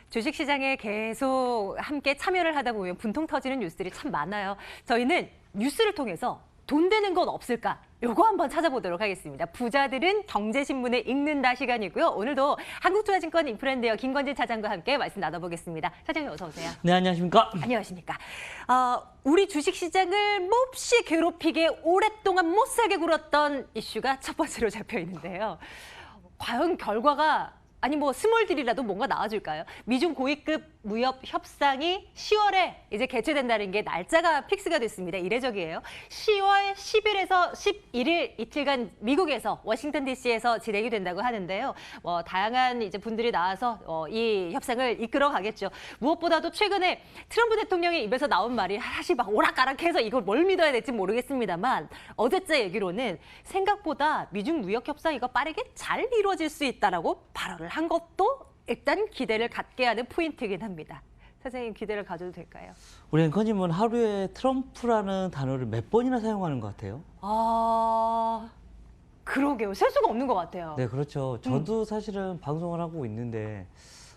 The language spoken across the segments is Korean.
주식시장에 계속 함께 참여를 하다 보면 분통 터지는 뉴스들이 참 많아요. 저희는 뉴스를 통해서 돈 되는 건 없을까? 요거 한번 찾아보도록 하겠습니다. 부자들은 경제신문에 읽는다 시간이고요. 오늘도 한국투자증권 인프랜드의 김건진 차장과 함께 말씀 나눠보겠습니다. 차장님 어서 오세요. 네, 안녕하십니까? 안녕하십니까. 우리 주식시장을 몹시 괴롭히게 오랫동안 못살게 굴었던 이슈가 첫 번째로 잡혀 있는데요. 과연 결과가 아니 뭐 스몰딜이라도 뭔가 나와줄까요? 미중 고위급 무역 협상이 10월에 이제 개최된다는 게 날짜가 픽스가 됐습니다. 이례적이에요. 10월 10일에서 11일 이틀간 미국에서 워싱턴 DC에서 진행이 된다고 하는데요. 다양한 이제 분들이 나와서 이 협상을 이끌어 가겠죠. 무엇보다도 최근에 트럼프 대통령의 입에서 나온 말이 사실 막 오락가락해서 이걸 뭘 믿어야 될지 모르겠습니다만 어제자 얘기로는 생각보다 미중 무역 협상 이거 빠르게 잘 이루어질 수 있다라고 발언을 한 것도 일단 기대를 갖게 하는 포인트이긴 합니다. 선생님 기대를 가져도 될까요? 우리 앵커님은 하루에 트럼프라는 단어를 몇 번이나 사용하는 것 같아요? 그러게요. 셀 수가 없는 것 같아요. 네, 그렇죠. 저도 사실은 방송을 하고 있는데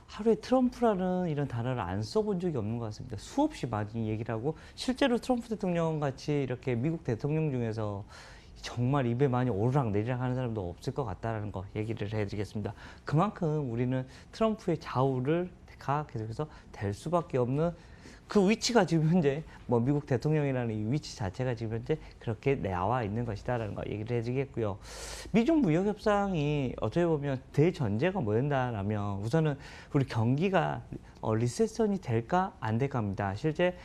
하루에 트럼프라는 이런 단어를 안 써본 적이 없는 것 같습니다. 수없이 많이 얘기를 하고 실제로 트럼프 대통령 같이 이렇게 미국 대통령 중에서 정말 입에 많이 오르락 내리락 하는 사람도 없을 것 같다는 거 얘기를 해드리겠습니다. 그만큼 우리는 트럼프의 좌우가 계속해서 될 수밖에 없는 그 위치가 지금 현재 미국 대통령이라는 이 위치 자체가 지금 현재 그렇게 나와 있는 것이다라는 거 얘기를 해드리겠고요. 미중 무역 협상이 어떻게 보면 대전제가 뭐였다라면 우선은 우리 경기가 리세션이 될까 안 될까입니다. 실제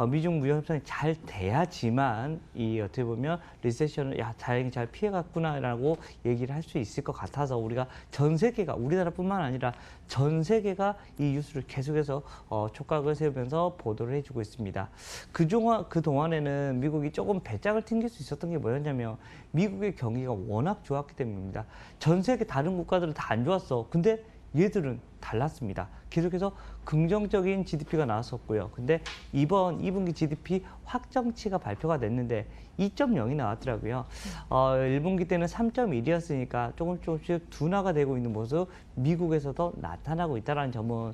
미중 무역 협상이 잘 돼야지만 이 어떻게 보면 리세션을 다행히 잘 피해갔구나라고 얘기를 할 수 있을 것 같아서 우리가 전 세계가 우리나라뿐만 아니라 전 세계가 이 뉴스를 계속해서 촉각을 세우면서 보도를 해주고 있습니다. 그 동안에는 미국이 조금 배짱을 튕길 수 있었던 게 뭐였냐면 미국의 경기가 워낙 좋았기 때문입니다. 전 세계 다른 국가들은 다 안 좋았어. 근데 얘들은 달랐습니다. 계속해서 긍정적인 GDP가 나왔었고요. 근데 이번 2분기 GDP 확정치가 발표가 됐는데 2.0이 나왔더라고요. 1분기 때는 3.1이었으니까 조금씩 둔화가 되고 있는 모습 미국에서도 나타나고 있다는 점은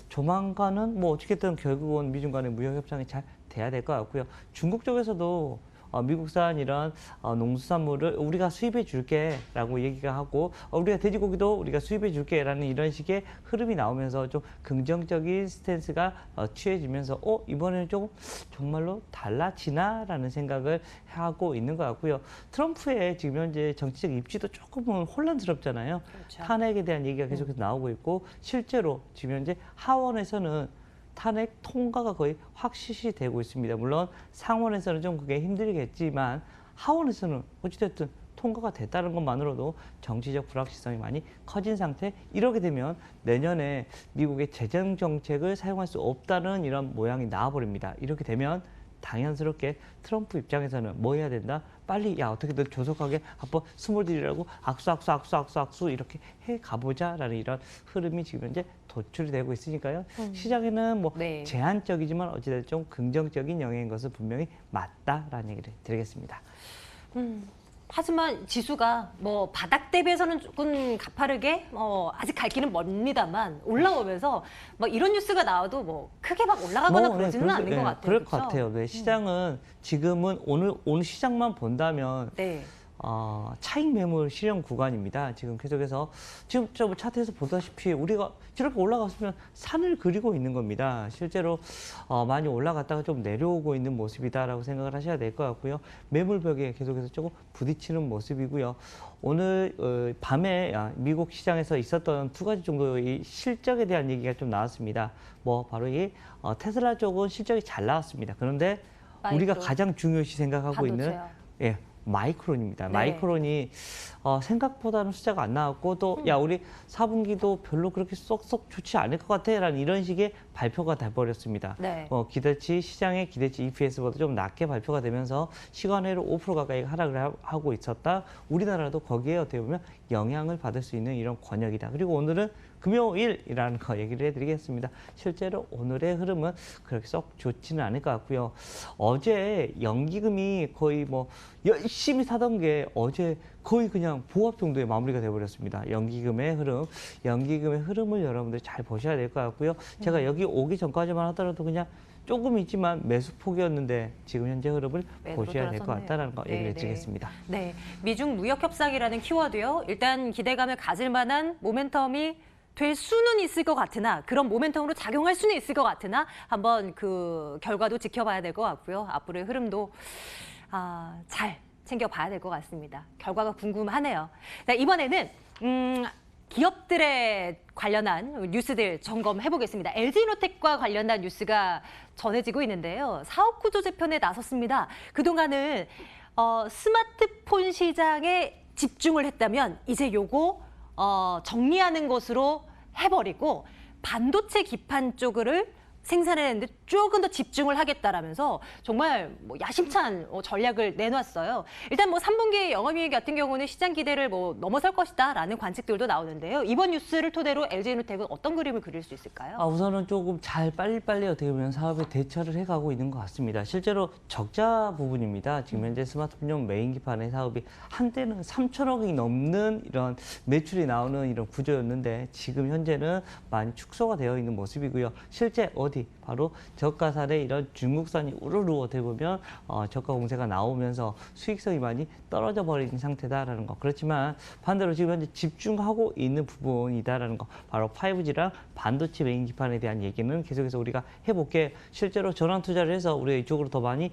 조만간은 어떻게든 결국은 미중 간의 무역 협상이 잘 돼야 될 것 같고요. 중국 쪽에서도 미국산 이런 농수산물을 우리가 수입해 줄게라고 얘기가 하고 우리가 돼지고기도 우리가 수입해 줄게라는 이런 식의 흐름이 나오면서 좀 긍정적인 스탠스가 취해지면서 이번에는 조금 정말로 달라지나라는 생각을 하고 있는 것 같고요. 트럼프의 지금 현재 정치적 입지도 조금은 혼란스럽잖아요. 그렇죠. 탄핵에 대한 얘기가 계속해서 나오고 있고 실제로 지금 현재 하원에서는 탄핵 통과가 거의 확실시 되고 있습니다. 물론 상원에서는 좀 그게 힘들겠지만 하원에서는 어찌됐든 통과가 됐다는 것만으로도 정치적 불확실성이 많이 커진 상태. 이렇게 되면 내년에 미국의 재정 정책을 사용할 수 없다는 이런 모양이 나와버립니다. 이렇게 되면 당연스럽게 트럼프 입장에서는 뭐 해야 된다? 빨리 어떻게든 조속하게 한번 스몰딜이라고 악수 이렇게 해 가보자라는 이런 흐름이 지금 현재 도출이 되고 있으니까요. 시장에는 네. 제한적이지만 어찌됐든 좀 긍정적인 영향인 것은 분명히 맞다라는 얘기를 드리겠습니다. 하지만 지수가 바닥 대비해서는 조금 가파르게 아직 갈 길은 멉니다만 올라오면서 이런 뉴스가 나와도 크게 막 올라가거나 그러지는 않는 것 같아요. 그럴 것 같아요. 네, 시장은 지금은 오늘 시장만 본다면 네. 차익 매물 실현 구간입니다. 지금 계속해서 지금 저 차트에서 보다시피 우리가 저렇게 올라갔으면 산을 그리고 있는 겁니다. 실제로 많이 올라갔다가 좀 내려오고 있는 모습이다라고 생각을 하셔야 될 것 같고요. 매물벽에 계속해서 조금 부딪히는 모습이고요. 오늘 밤에 미국 시장에서 있었던 두 가지 정도의 실적에 대한 얘기가 좀 나왔습니다. 바로 이 테슬라 쪽은 실적이 잘 나왔습니다. 그런데 우리가 가장 중요시 생각하고 있는 마이크론입니다. 네. 마이크론이 생각보다는 숫자가 안 나왔고 또 우리 4분기도 별로 그렇게 쏙쏙 좋지 않을 것 같아 라는 이런 식의 발표가 돼버렸습니다. 네. 시장의 기대치 EPS보다 좀 낮게 발표가 되면서 시간외로 5% 가까이 하락을 하고 있었다. 우리나라도 거기에 어떻게 보면 영향을 받을 수 있는 이런 권역이다. 그리고 오늘은 금요일이라는 거 얘기를 해드리겠습니다. 실제로 오늘의 흐름은 그렇게 썩 좋지는 않을 것 같고요. 어제 연기금이 거의 뭐 열심히 사던 게 어제 거의 그냥 보합 정도의 마무리가 돼버렸습니다. 연기금의 흐름을 여러분들이 잘 보셔야 될 것 같고요. 제가 여기 오기 전까지만 하더라도 그냥 조금 있지만 매수 폭이었는데 지금 현재 흐름을 보셔야 될 것 같다는 거 얘기를 드리겠습니다. 네, 미중 무역 협상이라는 키워드요. 일단 기대감을 가질 만한 모멘텀이 될 수는 있을 것 같으나 그런 모멘텀으로 작용할 수는 있을 것 같으나 한번 그 결과도 지켜봐야 될 것 같고요. 앞으로의 흐름도 잘 챙겨봐야 될 것 같습니다. 결과가 궁금하네요. 자, 이번에는 기업들에 관련한 뉴스들 점검해 보겠습니다. LG이노텍과 관련한 뉴스가 전해지고 있는데요. 사업 구조 재편에 나섰습니다. 그동안은 스마트폰 시장에 집중을 했다면 이제 요거 정리하는 것으로 해버리고 반도체 기판 쪽을 생산해내는데 조금 더 집중을 하겠다라면서 정말 뭐 야심찬 전략을 내놨어요. 일단 뭐 3분기 영업이익 같은 경우는 시장 기대를 뭐 넘어설 것이다라는 관측들도 나오는데요. 이번 뉴스를 토대로 LG이노텍은 어떤 그림을 그릴 수 있을까요? 우선은 조금 잘 빨리빨리 어떻게 보면 사업에 대처를 해가고 있는 것 같습니다. 실제로 적자 부분입니다. 지금 현재 스마트폰용 메인 기판의 사업이 한때는 3천억이 넘는 이런 매출이 나오는 이런 구조였는데 지금 현재는 많이 축소가 되어 있는 모습이고요. 실제 바로 저가산의 이런 중국산이 우르르 어떻게 보면 저가 공세가 나오면서 수익성이 많이 떨어져 버린 상태다라는 거. 그렇지만 반대로 지금 현재 집중하고 있는 부분이다라는 거. 바로 5G랑 반도체 메인 기판에 대한 얘기는 계속해서 우리가 해볼게. 실제로 전환 투자를 해서 우리가 이쪽으로 더 많이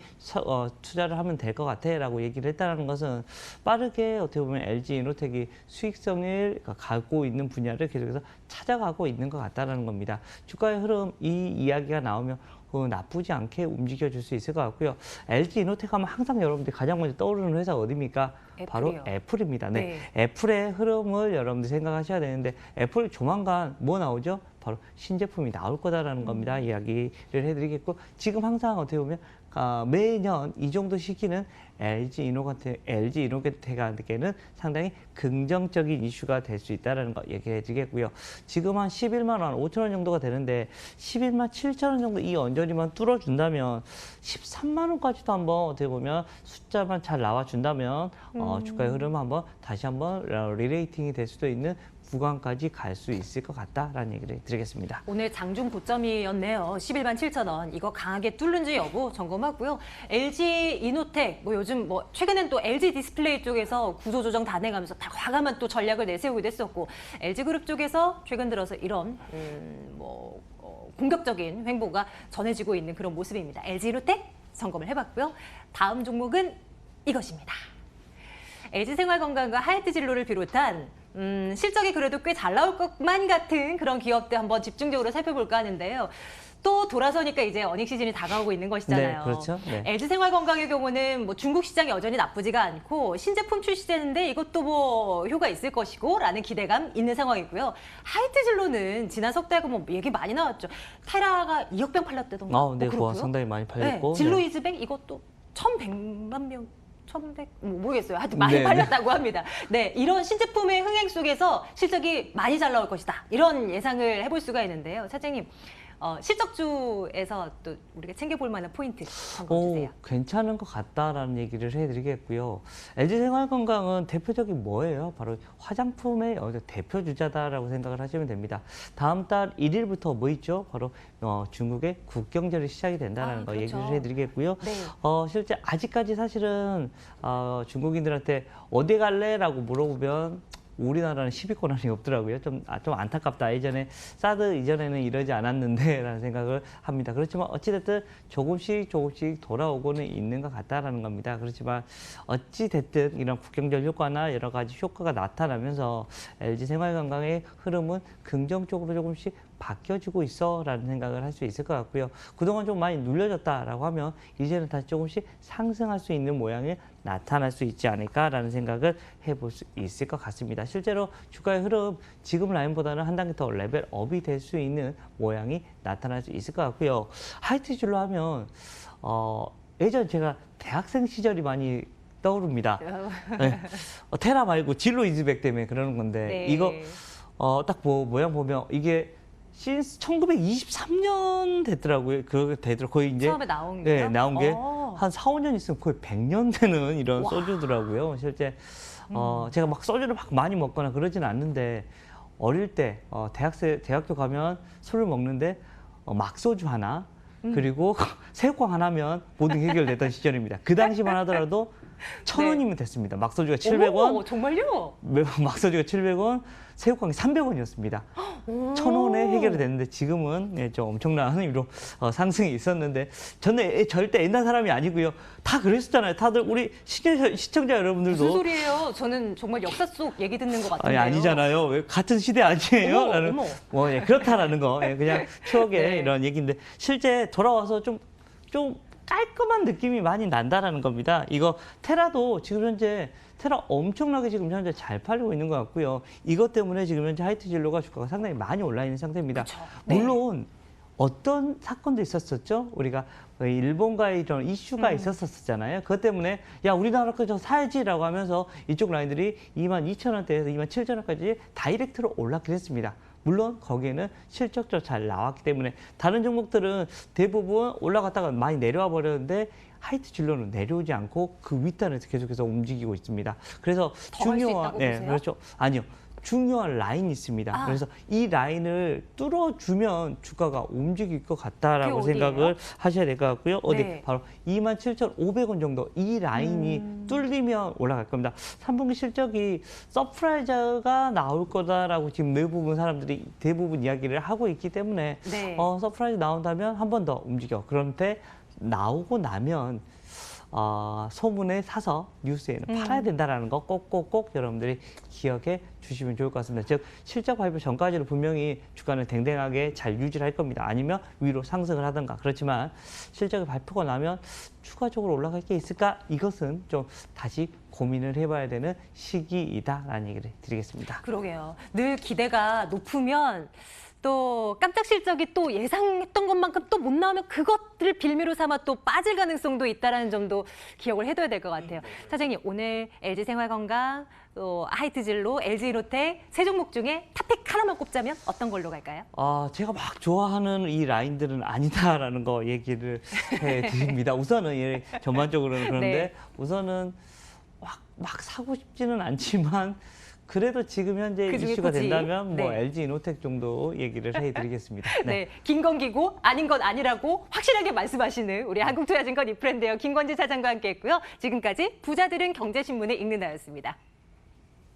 투자를 하면 될 것 같아라고 얘기를 했다는 것은 빠르게 어떻게 보면 LG이노텍이 수익성을 갖고 있는 분야를 계속해서 찾아가고 있는 것 같다는 겁니다. 주가의 흐름 이 이야기가 나오면 나쁘지 않게 움직여줄 수 있을 것 같고요. LG이노텍 하면 항상 여러분들이 가장 먼저 떠오르는 회사 어디입니까? 애플이요. 바로 애플입니다. 네. 네. 애플의 흐름을 여러분들이 생각하셔야 되는데 애플 조만간 뭐 나오죠? 바로 신제품이 나올 거다라는 겁니다. 이야기를 해드리겠고 지금 항상 어떻게 보면 매년 이 정도 시기는 LG이노텍에게는 상당히 긍정적인 이슈가 될 수 있다는 거 얘기해 드리겠고요. 지금 한 11만 원, 5천 원 정도가 되는데 11만 7천 원 정도 이 언저리만 뚫어준다면 13만 원까지도 한번 어떻게 보면 숫자만 잘 나와준다면 주가의 흐름 다시 한번 리레이팅이 될 수도 있는 구간까지 갈 수 있을 것 같다라는 얘기를 드리겠습니다. 오늘 장중 고점이었네요. 11만 7천 원. 이거 강하게 뚫는지 여부 점검하고요. LG이노텍 요즘 최근엔 또 LG 디스플레이 쪽에서 구조조정 다 내가면서 다 과감한 또 전략을 내세우기도 했었고 LG그룹 쪽에서 최근 들어서 이런 공격적인 행보가 전해지고 있는 그런 모습입니다. LG이노텍 점검을 해봤고요. 다음 종목은 이것입니다. LG생활건강과 하이트진로를 비롯한 실적이 그래도 꽤 잘 나올 것만 같은 그런 기업들 한번 집중적으로 살펴볼까 하는데요. 또 돌아서니까 이제 어닝 시즌이 다가오고 있는 것이잖아요. 네, 그렇죠. 네. LG생활건강의 경우는 중국 시장이 여전히 나쁘지가 않고 신제품 출시되는데 이것도 효과 있을 것이고 라는 기대감 있는 상황이고요. 하이트진로는 지난 석 달고 얘기 많이 나왔죠. 테라가 2억 병 팔렸다던가. 네, 그거 상당히 많이 팔렸고. 네, 진로이즈백 이것도 1,100만 명. 1,100, 모르겠어요. 하여튼 많이 팔렸다고 합니다. 네, 이런 신제품의 흥행 속에서 실적이 많이 잘 나올 것이다. 이런 예상을 해볼 수가 있는데요. 사장님, 실적주에서 또 우리가 챙겨볼 만한 포인트 한번 주세요. 괜찮은 것 같다라는 얘기를 해드리겠고요. LG생활건강은 대표적인 뭐예요? 바로 화장품의 대표 주자다라고 생각을 하시면 됩니다. 다음 달 1일부터 뭐 있죠? 바로 중국의 국경절이 시작이 된다는 거 그렇죠. 얘기를 해드리겠고요. 네. 실제 아직까지 사실은 중국인들한테 어디 갈래라고 물어보면 우리나라는 시비권한이 없더라고요. 좀 안타깝다. 예전에 사드 이전에는 이러지 않았는데 라는 생각을 합니다. 그렇지만 어찌됐든 조금씩 돌아오고는 있는 것 같다라는 겁니다. 그렇지만 어찌됐든 이런 국경절 효과나 여러 가지 효과가 나타나면서 LG생활건강의 흐름은 긍정적으로 조금씩 바뀌어지고 있어라는 생각을 할 수 있을 것 같고요. 그동안 좀 많이 눌려졌다라고 하면 이제는 다시 조금씩 상승할 수 있는 모양이 나타날 수 있지 않을까라는 생각을 해볼 수 있을 것 같습니다. 실제로 주가의 흐름 지금 라인보다는 한 단계 더 레벨업이 될 수 있는 모양이 나타날 수 있을 것 같고요. 하이트줄로 하면 예전 제가 대학생 시절이 많이 떠오릅니다. 네. 테라 말고 진로 이즈백 때문에 그러는 건데 네. 이거 딱 모양 보면 이게 신스 1923년 됐더라고요. 거의 이제 처음에 나온 네, 게요? 나온 게 어. 한 4, 5년 있으면 거의 100년 되는 이런 와. 소주더라고요. 실제 제가 막 소주를 막 많이 먹거나 그러진 않는데 어릴 때 대학교 가면 술을 먹는데 막소주 하나 그리고 새우깡 하나면 모든 게 해결됐던 시절입니다. 그 당시만 하더라도 1,000원이면 됐습니다. 막소주가 700원, 오, 정말요? 막소주가 700원, 새우깡이 300원이었습니다. 1,000원에 해결이 됐는데 지금은 좀 엄청난 의미로 상승이 있었는데 저는 절대 옛날 사람이 아니고요. 다 그랬었잖아요. 다들 우리 시청자 여러분들도 무슨 소리예요? 저는 정말 역사 속 얘기 듣는 것 아니, 같은데요. 아니잖아요. 왜 같은 시대 아니에요? 어머, 라는 어머. 뭐 그렇다라는 거 그냥 추억의 네. 이런 얘기인데 실제 돌아와서 좀 깔끔한 느낌이 많이 난다라는 겁니다. 이거 테라도 지금 현재 테라 엄청나게 지금 현재 잘 팔리고 있는 것 같고요. 이것 때문에 지금 현재 하이트 진로가 주가가 상당히 많이 올라 있는 상태입니다. 그쵸. 네. 물론 어떤 사건도 있었었죠. 우리가 일본과의 이런 이슈가 있었었잖아요. 그것 때문에 야 우리나라 거저 사야지라고 하면서 이쪽 라인들이 22,000원대에서 27,000원까지 다이렉트로 올랐긴 했습니다. 물론 거기에는 실적도 잘 나왔기 때문에 다른 종목들은 대부분 올라갔다가 많이 내려와 버렸는데 하이트 진로는 내려오지 않고 그 윗단에서 계속해서 움직이고 있습니다. 그래서 더 갈 수 있다고 보세요? 그렇죠. 아니요. 중요한 라인이 있습니다. 아. 그래서 이 라인을 뚫어주면 주가가 움직일 것 같다라고 그게 어디예요? 생각을 하셔야 될 것 같고요. 어디 네. 바로 27,500원 정도 이 라인이 뚫리면 올라갈 겁니다. 3분기 실적이 서프라이즈가 나올 거다라고 지금 대부분 이야기를 하고 있기 때문에 네. 서프라이즈 나온다면 한 번 더 움직여. 그런데 나오고 나면 소문에 사서 뉴스에는 팔아야 된다라는 거 꼭꼭꼭 여러분들이 기억해 주시면 좋을 것 같습니다. 즉 실적 발표 전까지는 분명히 주가는 댕댕하게 잘 유지를 할 겁니다. 아니면 위로 상승을 하든가. 그렇지만 실적이 발표가 나면 추가적으로 올라갈 게 있을까? 이것은 좀 다시 고민을 해봐야 되는 시기이다라는 얘기를 드리겠습니다. 그러게요. 늘 기대가 높으면 또 깜짝 실적이 또 예상했던 것만큼 또 못 나오면 그것들을 빌미로 삼아 또 빠질 가능성도 있다는 점도 기억을 해둬야 될 것 같아요. 사장님, 오늘 LG생활건강, 또 하이트진로, LG이노텍 세 종목 중에 탑픽 하나만 꼽자면 어떤 걸로 갈까요? 제가 막 좋아하는 이 라인들은 아니다라는 거 얘기를 해드립니다. 우선은 전반적으로는 그런데 네. 우선은 막 사고 싶지는 않지만 그래도 지금 현재 그중에 이슈가 굳이? 된다면 뭐 네. LG이노텍 정도 얘기를 해드리겠습니다. 네, 김건기고 아닌 건 아니라고 확실하게 말씀하시는 우리 한국투자증권 이프렌드의 김건지 사장과 함께했고요. 지금까지 부자들은 경제신문에 읽는다였습니다.